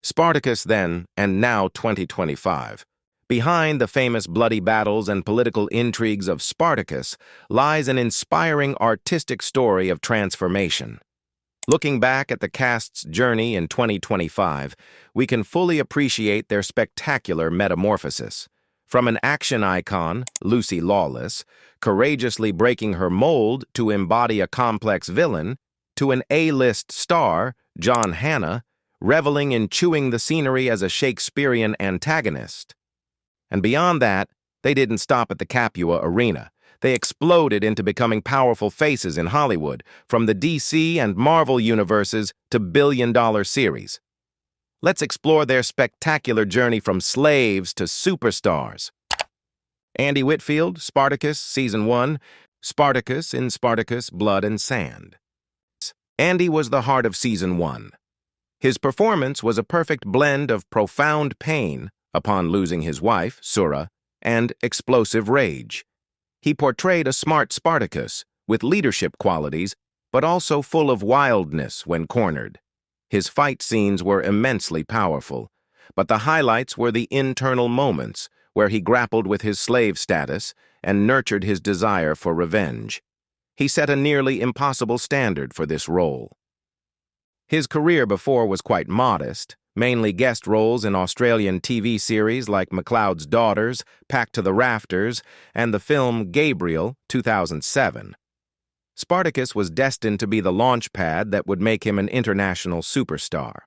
Spartacus then, and now 2025. Behind the famous bloody battles and political intrigues of Spartacus lies an inspiring artistic story of transformation. Looking back at the cast's journey in 2025, we can fully appreciate their spectacular metamorphosis. From an action icon, Lucy Lawless, courageously breaking her mold to embody a complex villain, to an A-list star, John Hannah, reveling in chewing the scenery as a Shakespearean antagonist. And beyond that, they didn't stop at the Capua Arena. They exploded into becoming powerful faces in Hollywood, from the DC and Marvel universes to billion-dollar series. Let's explore their spectacular journey from slaves to superstars. Andy Whitfield, Spartacus, Season 1, Spartacus in Spartacus, Blood and Sand. Andy was the heart of Season 1. His performance was a perfect blend of profound pain upon losing his wife, Sura, and explosive rage. He portrayed a smart Spartacus with leadership qualities, but also full of wildness when cornered. His fight scenes were immensely powerful, but the highlights were the internal moments where he grappled with his slave status and nurtured his desire for revenge. He set a nearly impossible standard for this role. His career before was quite modest, mainly guest roles in Australian TV series like MacLeod's Daughters, Packed to the Rafters, and the film Gabriel, 2007. Spartacus was destined to be the launch pad that would make him an international superstar.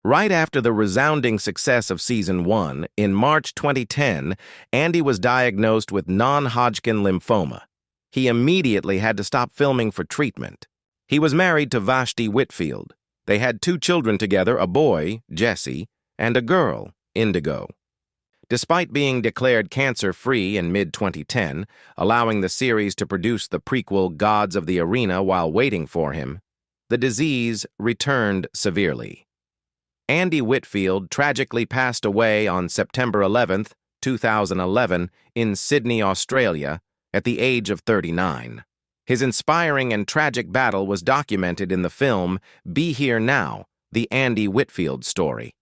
Right after the resounding success of Season 1, in March 2010, Andy was diagnosed with non-Hodgkin lymphoma. He immediately had to stop filming for treatment. He was married to Vashti Whitfield. They had 2 children together, a boy, Jesse, and a girl, Indigo. Despite being declared cancer-free in mid-2010, allowing the series to produce the prequel Gods of the Arena while waiting for him, the disease returned severely. Andy Whitfield tragically passed away on September 11, 2011, in Sydney, Australia, at the age of 39. His inspiring and tragic battle was documented in the film Be Here Now, the Andy Whitfield story.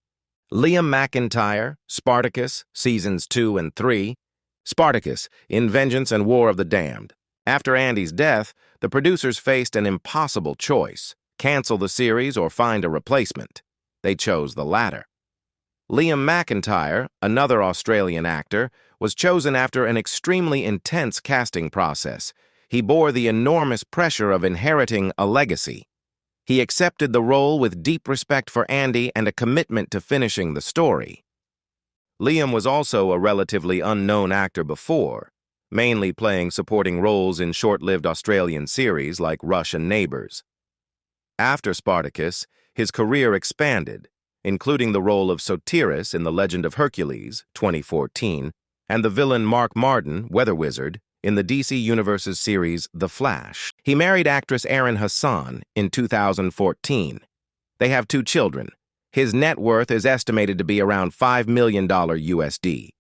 Liam McIntyre, Spartacus, Seasons 2 and 3. Spartacus, in Vengeance and War of the Damned. After Andy's death, the producers faced an impossible choice: cancel the series or find a replacement. They chose the latter. Liam McIntyre, another Australian actor, was chosen after an extremely intense casting process. He bore the enormous pressure of inheriting a legacy. He accepted the role with deep respect for Andy and a commitment to finishing the story. Liam was also a relatively unknown actor before, mainly playing supporting roles in short-lived Australian series like Rush and Neighbours. After Spartacus, his career expanded, including the role of Sotiris in The Legend of Hercules, 2014, and the villain Mark Martin, Weather Wizard, in the DC Universe's series The Flash. He married actress Erin Hassan in 2014. They have 2 children. His net worth is estimated to be around $5 million USD.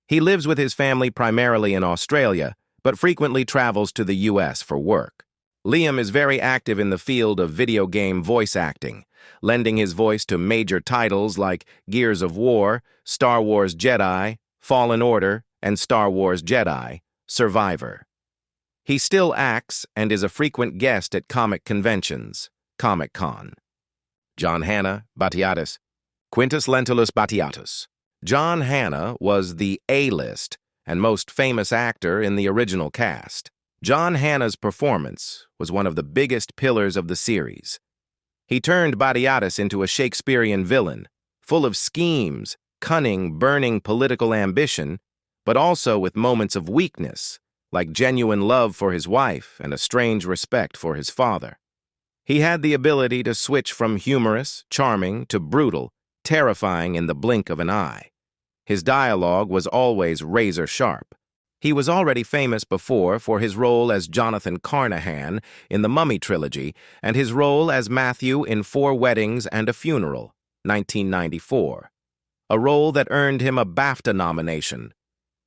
He lives with his family primarily in Australia, but frequently travels to the US for work. Liam is very active in the field of video game voice acting, lending his voice to major titles like Gears of War, Star Wars Jedi, Fallen Order, and Star Wars Jedi: Survivor. He still acts and is a frequent guest at comic conventions, Comic-Con. John Hannah, Batiatus. Quintus Lentulus Batiatus. John Hannah was the A-list and most famous actor in the original cast. John Hannah's performance was one of the biggest pillars of the series. He turned Batiatus into a Shakespearean villain, full of schemes, cunning, burning political ambition, but also with moments of weakness, like genuine love for his wife and a strange respect for his father. He had the ability to switch from humorous, charming, to brutal, terrifying in the blink of an eye. His dialogue was always razor-sharp. He was already famous before for his role as Jonathan Carnahan in the Mummy trilogy and his role as Matthew in 4 Weddings and a Funeral, 1994, a role that earned him a BAFTA nomination.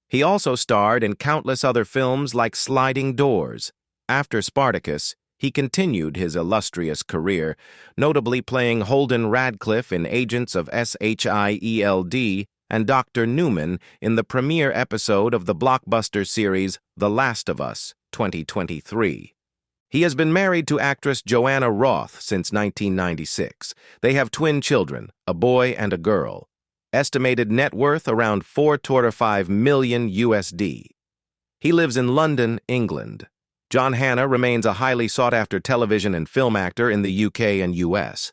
He also starred in countless other films like Sliding Doors. After Spartacus, He continued his illustrious career, notably playing Holden Radcliffe in Agents of SHIELD and Dr. Newman in the premiere episode of the blockbuster series The Last of Us, 2023. He has been married to actress Joanna Roth since 1996. They have twin children, a boy and a girl. Estimated net worth around 4.5 million USD. He lives in London, England. John Hannah remains a highly sought-after television and film actor in the UK and US.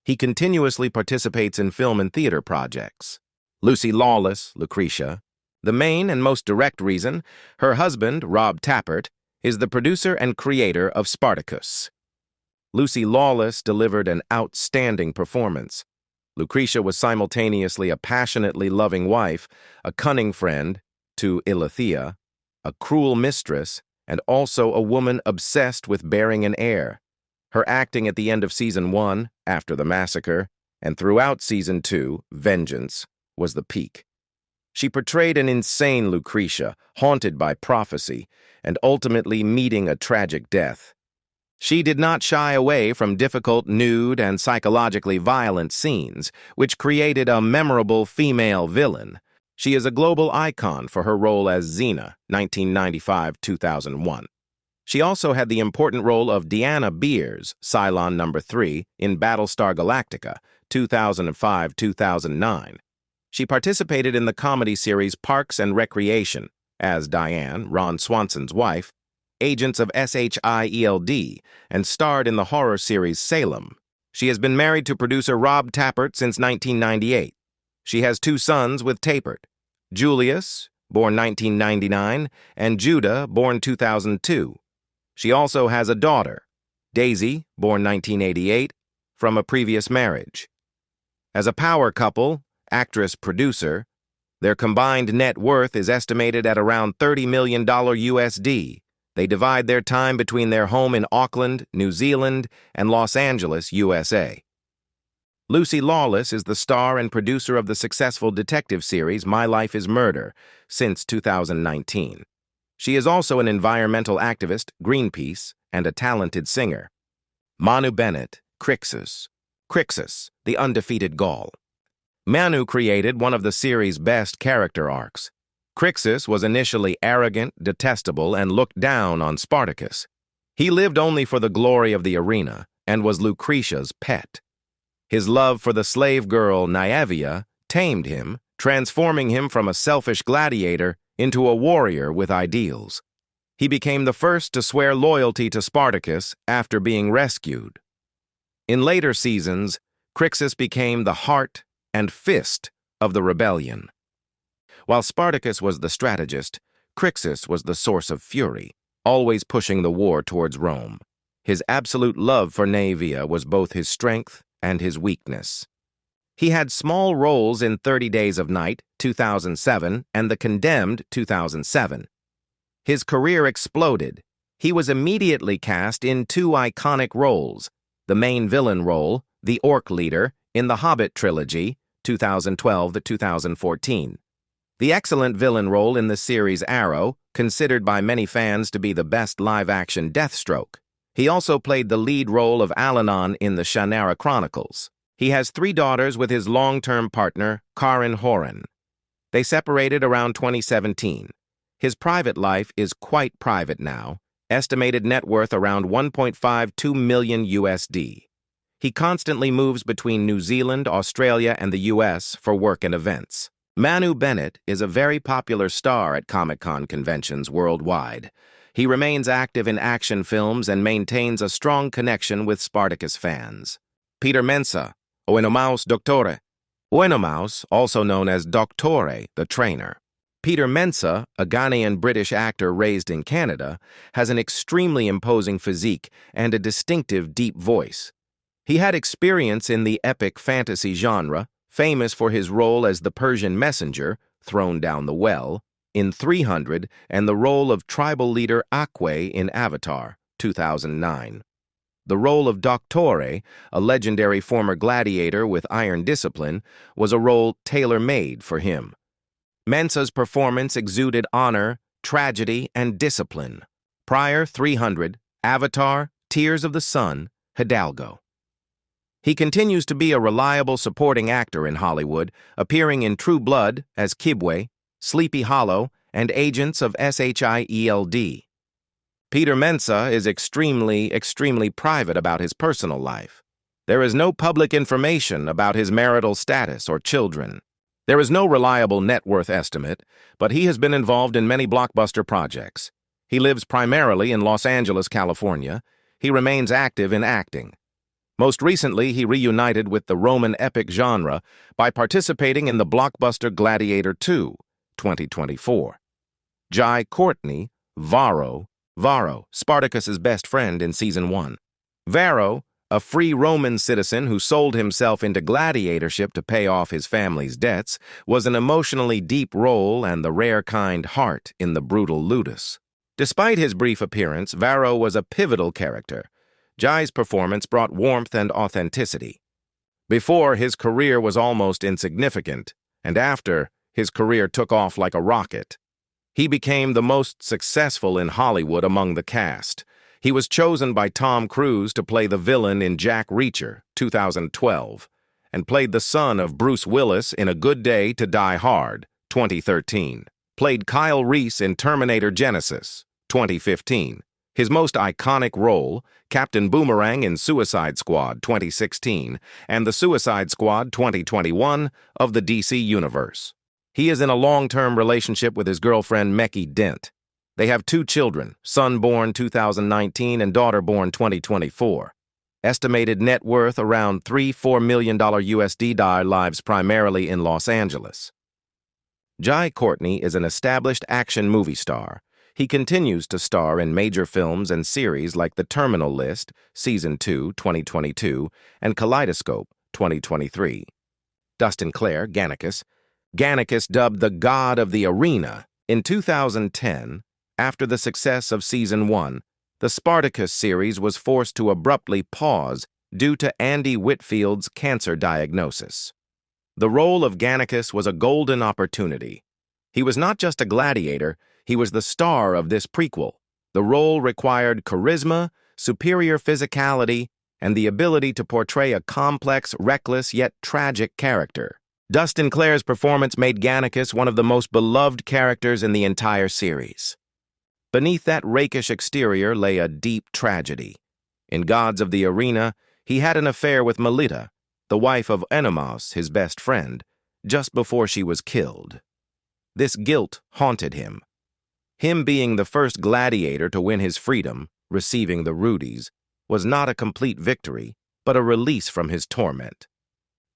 He continuously participates in film and theater projects. Lucy Lawless, Lucretia. The main and most direct reason, her husband, Rob Tapert, is the producer and creator of Spartacus. Lucy Lawless delivered an outstanding performance. Lucretia was simultaneously a passionately loving wife, a cunning friend to Ilithea, a cruel mistress, and also a woman obsessed with bearing an heir. Her acting at the end of Season 1, After the Massacre, and throughout Season 2, Vengeance, was the peak. She portrayed an insane Lucretia, haunted by prophecy, and ultimately meeting a tragic death. She did not shy away from difficult, nude, and psychologically violent scenes, which created a memorable female villain. She is a global icon for her role as Xena, 1995-2001. She also had the important role of Deanna Beers, Cylon No. 3, in Battlestar Galactica, 2005-2009. She participated in the comedy series Parks and Recreation as Diane, Ron Swanson's wife, Agents of SHIELD, and starred in the horror series Salem. She has been married to producer Rob Tapert since 1998. She has two sons with Tapert, Julius, born 1999, and Judah, born 2002. She also has a daughter, Daisy, born 1988, from a previous marriage. As a power couple, actress-producer, their combined net worth is estimated at around $30 million USD. They divide their time between their home in Auckland, New Zealand, and Los Angeles, USA. Lucy Lawless is the star and producer of the successful detective series My Life is Murder since 2019. She is also an environmental activist, Greenpeace, and a talented singer. Manu Bennett, Crixus. Crixus, the undefeated Gaul. Manu created one of the series' best character arcs. Crixus was initially arrogant, detestable, and looked down on Spartacus. He lived only for the glory of the arena and was Lucretia's pet. His love for the slave girl Naevia tamed him, transforming him from a selfish gladiator into a warrior with ideals. He became the first to swear loyalty to Spartacus after being rescued. In later seasons, Crixus became the heart and fist of the rebellion. While Spartacus was the strategist, Crixus was the source of fury, always pushing the war towards Rome. His absolute love for Naevia was both his strength and his weakness. He had small roles in 30 Days of Night, 2007, and The Condemned, 2007. His career exploded. He was immediately cast in two iconic roles, the main villain role, the Orc Leader, in the Hobbit trilogy, 2012-2014. The excellent villain role in the series Arrow, considered by many fans to be the best live-action Deathstroke. He also played the lead role of Alanon in the Shannara Chronicles. He has 3 daughters with his long-term partner, Karin Horan. They separated around 2017. His private life is quite private now, estimated net worth around 1.52 million USD. He constantly moves between New Zealand, Australia, and the US for work and events. Manu Bennett is a very popular star at Comic-Con conventions worldwide. He remains active in action films and maintains a strong connection with Spartacus fans. Peter Mensah, Oenomaus Doctore. Oenomaus, also known as Doctore, the trainer. Peter Mensah, a Ghanaian-British actor raised in Canada, has an extremely imposing physique and a distinctive deep voice. He had experience in the epic fantasy genre, famous for his role as the Persian messenger, thrown down the well, in 300, and the role of tribal leader Akwe in Avatar, 2009. The role of Doctore, a legendary former gladiator with iron discipline, was a role tailor-made for him. Mensah's performance exuded honor, tragedy, and discipline. Prior, 300, Avatar, Tears of the Sun, Hidalgo. He continues to be a reliable supporting actor in Hollywood, appearing in True Blood as Kibwe, Sleepy Hollow, and Agents of SHIELD. Peter Mensah is extremely private about his personal life. There is no public information about his marital status or children. There is no reliable net worth estimate, but he has been involved in many blockbuster projects. He lives primarily in Los Angeles, California. He remains active in acting. Most recently, he reunited with the Roman epic genre by participating in the blockbuster Gladiator II, 2024. Jai Courtney, Varro, Spartacus's best friend in Season 1. Varro, a free Roman citizen who sold himself into gladiatorship to pay off his family's debts, was an emotionally deep role and the rare kind heart in the brutal ludus. Despite his brief appearance, Varro was a pivotal character. Jai's performance brought warmth and authenticity. Before, his career was almost insignificant, and after, his career took off like a rocket. He became the most successful in Hollywood among the cast. He was chosen by Tom Cruise to play the villain in Jack Reacher, 2012, and played the son of Bruce Willis in A Good Day to Die Hard, 2013. Played Kyle Reese in Terminator Genisys, 2015. His most iconic role, Captain Boomerang in Suicide Squad 2016 and The Suicide Squad 2021 of the DC Universe. He is in a long-term relationship with his girlfriend Mekhi Dent. They have 2 children, son born 2019 and daughter born 2024. Estimated net worth around $3-4 million USD. Lives primarily in Los Angeles. Jai Courtney is an established action movie star. He continues to star in major films and series like The Terminal List, Season 2, 2022, and Kaleidoscope, 2023. Dustin Clare, Gannicus. Gannicus, dubbed the God of the Arena. In 2010, after the success of Season 1, the Spartacus series was forced to abruptly pause due to Andy Whitfield's cancer diagnosis. The role of Gannicus was a golden opportunity. He was not just a gladiator, he was the star of this prequel. The role required charisma, superior physicality, and the ability to portray a complex, reckless, yet tragic character. Dustin Clare's performance made Gannicus one of the most beloved characters in the entire series. Beneath that rakish exterior lay a deep tragedy. In Gods of the Arena, he had an affair with Melita, the wife of Enemos, his best friend, just before she was killed. This guilt haunted him. Him being the first gladiator to win his freedom, receiving the Rudies, was not a complete victory, but a release from his torment.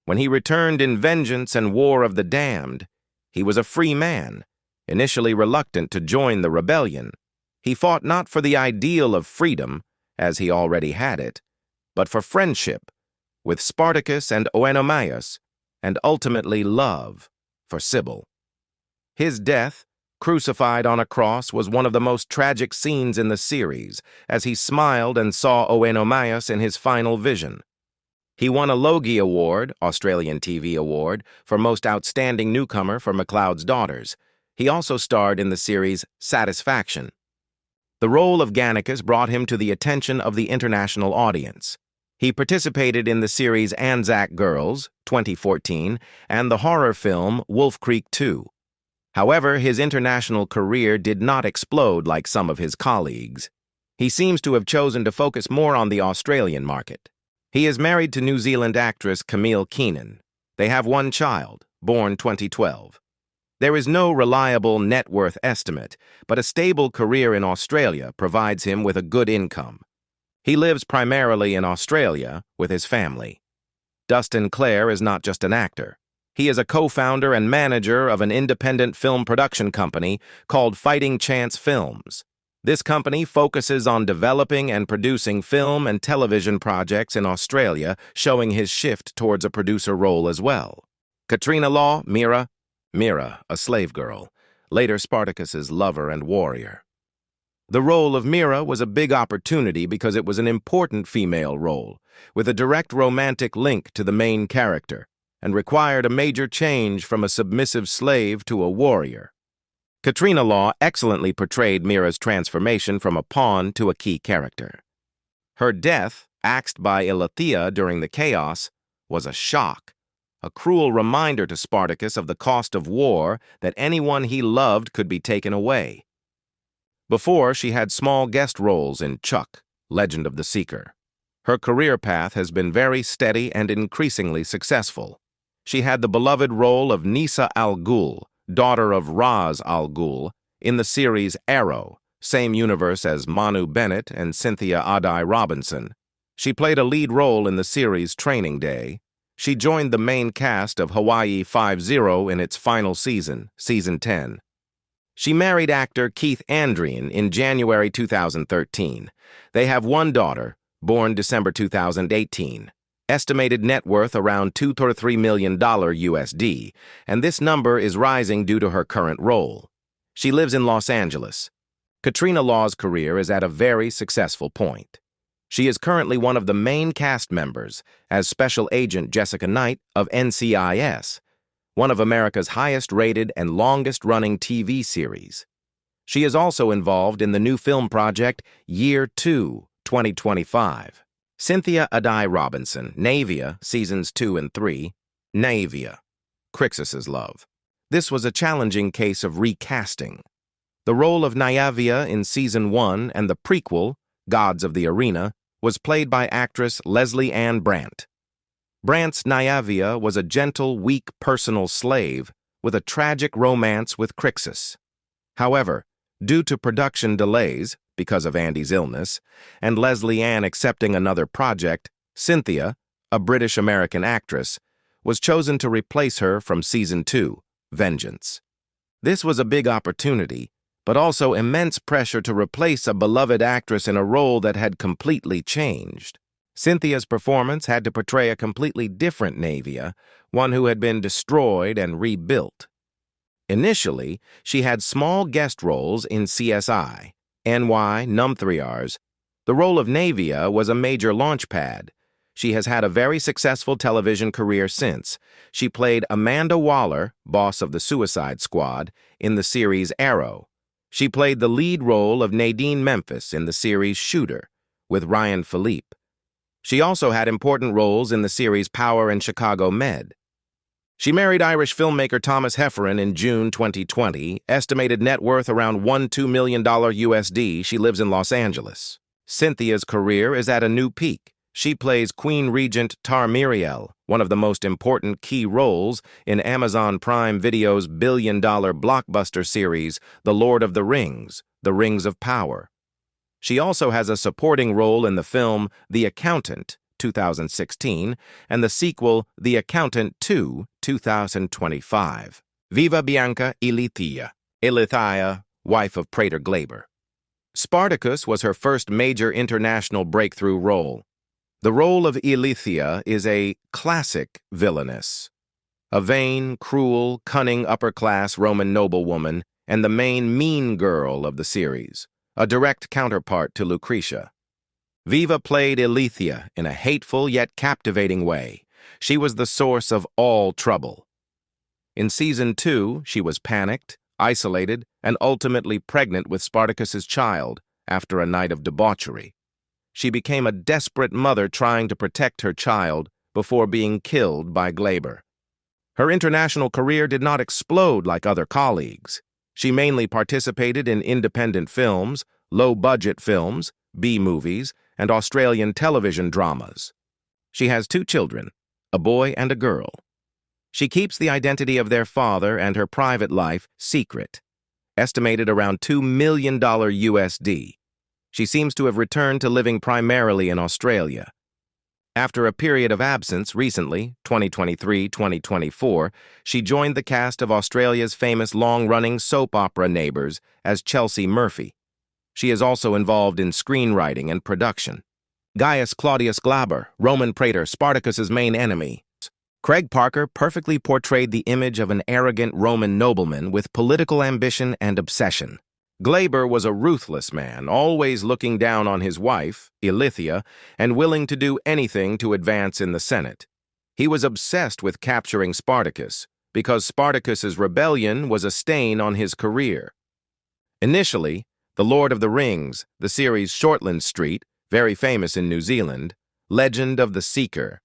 When he returned in Vengeance and War of the Damned, he was a free man, initially reluctant to join the rebellion. He fought not for the ideal of freedom, as he already had it, but for friendship, with Spartacus and Oenomaus, and ultimately love for Sybil. His death, crucified on a cross, was one of the most tragic scenes in the series, as he smiled and saw Oenomaus in his final vision. He won a Logie Award, Australian TV Award, for Most Outstanding Newcomer for McLeod's Daughters. He also starred in the series Satisfaction. The role of Gannicus brought him to the attention of the international audience. He participated in the series Anzac Girls, 2014, and the horror film Wolf Creek 2. However, his international career did not explode like some of his colleagues. He seems to have chosen to focus more on the Australian market. He is married to New Zealand actress Camille Keenan. They have 1 child, born 2012. There is no reliable net worth estimate, but a stable career in Australia provides him with a good income. He lives primarily in Australia with his family. Dustin Clare is not just an actor. He is a co-founder and manager of an independent film production company called Fighting Chance Films. This company focuses on developing and producing film and television projects in Australia, showing his shift towards a producer role as well. Katrina Law, Mira, a slave girl, later Spartacus's lover and warrior. The role of Mira was a big opportunity because it was an important female role, with a direct romantic link to the main character, and required a major change from a submissive slave to a warrior. Katrina Law excellently portrayed Mira's transformation from a pawn to a key character. Her death, axed by Ilithyia during the chaos, was a shock, a cruel reminder to Spartacus of the cost of war, that anyone he loved could be taken away. Before, she had small guest roles in Chuck, Legend of the Seeker. Her career path has been very steady and increasingly successful. She had the beloved role of Nisa Al Ghul, daughter of Raz Al Ghul, in the series Arrow, same universe as Manu Bennett and Cynthia Adai Robinson. She played a lead role in the series Training Day. She joined the main cast of Hawaii Five-0 in its final season, Season 10. She married actor Keith Andrian in January 2013. They have one daughter, born December 2018. Estimated net worth around $2 million USD, and this number is rising due to her current role. She lives in Los Angeles. Katrina Law's career is at a very successful point. She is currently one of the main cast members as Special Agent Jessica Knight of NCIS, one of America's highest-rated and longest-running TV series. She is also involved in the new film project Year 2, 2025. Cynthia Adai Robinson, Naevia, Seasons 2 and 3, Naevia, Crixus's love. This was a challenging case of recasting. The role of Naevia in Season 1 and the prequel, Gods of the Arena, was played by actress Leslie Ann Brandt. Brandt's Naevia was a gentle, weak personal slave with a tragic romance with Crixus. However, due to production delays, because of Andy's illness, and Leslie Ann accepting another project, Cynthia, a British-American actress, was chosen to replace her from Season 2, Vengeance. This was a big opportunity, but also immense pressure to replace a beloved actress in a role that had completely changed. Cynthia's performance had to portray a completely different Naevia, one who had been destroyed and rebuilt. Initially, she had small guest roles in CSI, NY, Num3Rs. The role of Naevia was a major launchpad. She has had a very successful television career since. She played Amanda Waller, boss of the Suicide Squad, in the series Arrow. She played the lead role of Nadine Memphis in the series Shooter, with Ryan Philippe. She also had important roles in the series Power and Chicago Med. She married Irish filmmaker Thomas Hefferon in June 2020, estimated net worth around $2 million USD. She lives in Los Angeles. Cynthia's career is at a new peak. She plays Queen Regent Tarmiriel, one of the most important key roles in Amazon Prime Video's billion-dollar blockbuster series, The Lord of the Rings of Power. She also has a supporting role in the film The Accountant, 2016, and the sequel The Accountant 2, 2025. Viva Bianca Ilithyia, wife of Praetor Glaber. Spartacus was her first major international breakthrough role. The role of Ilithyia is a classic villainess, a vain, cruel, cunning upper-class Roman noblewoman and the main mean girl of the series, a direct counterpart to Lucretia. Viva played Ilithyia in a hateful yet captivating way. She was the source of all trouble. In Season 2, she was panicked, isolated, and ultimately pregnant with Spartacus's child after a night of debauchery. She became a desperate mother trying to protect her child before being killed by Glaber. Her international career did not explode like other colleagues. She mainly participated in independent films, low-budget films, B-movies, and Australian television dramas. She has 2 children, a boy and a girl. She keeps the identity of their father and her private life secret, estimated around $2 million USD. She seems to have returned to living primarily in Australia. After a period of absence recently, 2023-2024, she joined the cast of Australia's famous long-running soap opera Neighbours as Chelsea Murphy. She is also involved in screenwriting and production. Gaius Claudius Glaber, Roman Praetor, Spartacus's main enemy. Craig Parker perfectly portrayed the image of an arrogant Roman nobleman with political ambition and obsession. Glaber was a ruthless man, always looking down on his wife, Ilithyia, and willing to do anything to advance in the Senate. He was obsessed with capturing Spartacus, because Spartacus's rebellion was a stain on his career. Initially, The Lord of the Rings, the series Shortland Street, very famous in New Zealand, Legend of the Seeker,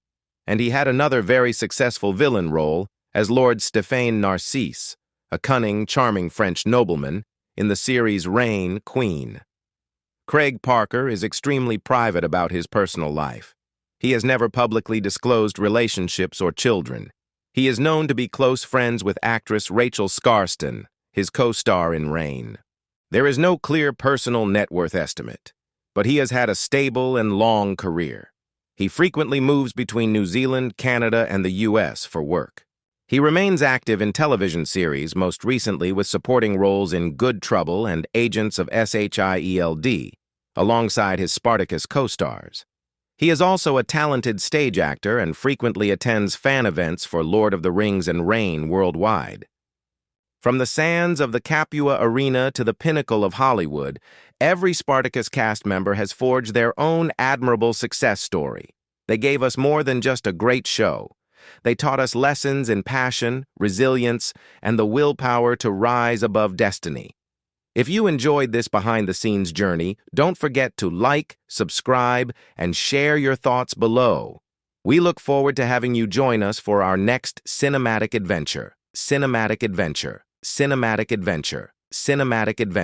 and he had another very successful villain role as Lord Stéphane Narcisse, a cunning, charming French nobleman, in the series Reign, Queen. Craig Parker is extremely private about his personal life. He has never publicly disclosed relationships or children. He is known to be close friends with actress Rachel Scarston, his co-star in Reign. There is no clear personal net worth estimate, but he has had a stable and long career. He frequently moves between New Zealand, Canada, and the US for work. He remains active in television series, most recently with supporting roles in Good Trouble and Agents of SHIELD, alongside his Spartacus co-stars. He is also a talented stage actor and frequently attends fan events for Lord of the Rings and Reign worldwide. From the sands of the Capua Arena to the pinnacle of Hollywood, every Spartacus cast member has forged their own admirable success story. They gave us more than just a great show. They taught us lessons in passion, resilience, and the willpower to rise above destiny. If you enjoyed this behind-the-scenes journey, don't forget to like, subscribe, and share your thoughts below. We look forward to having you join us for our next cinematic adventure. Cinematic adventure. Cinematic adventure. Cinematic adventure.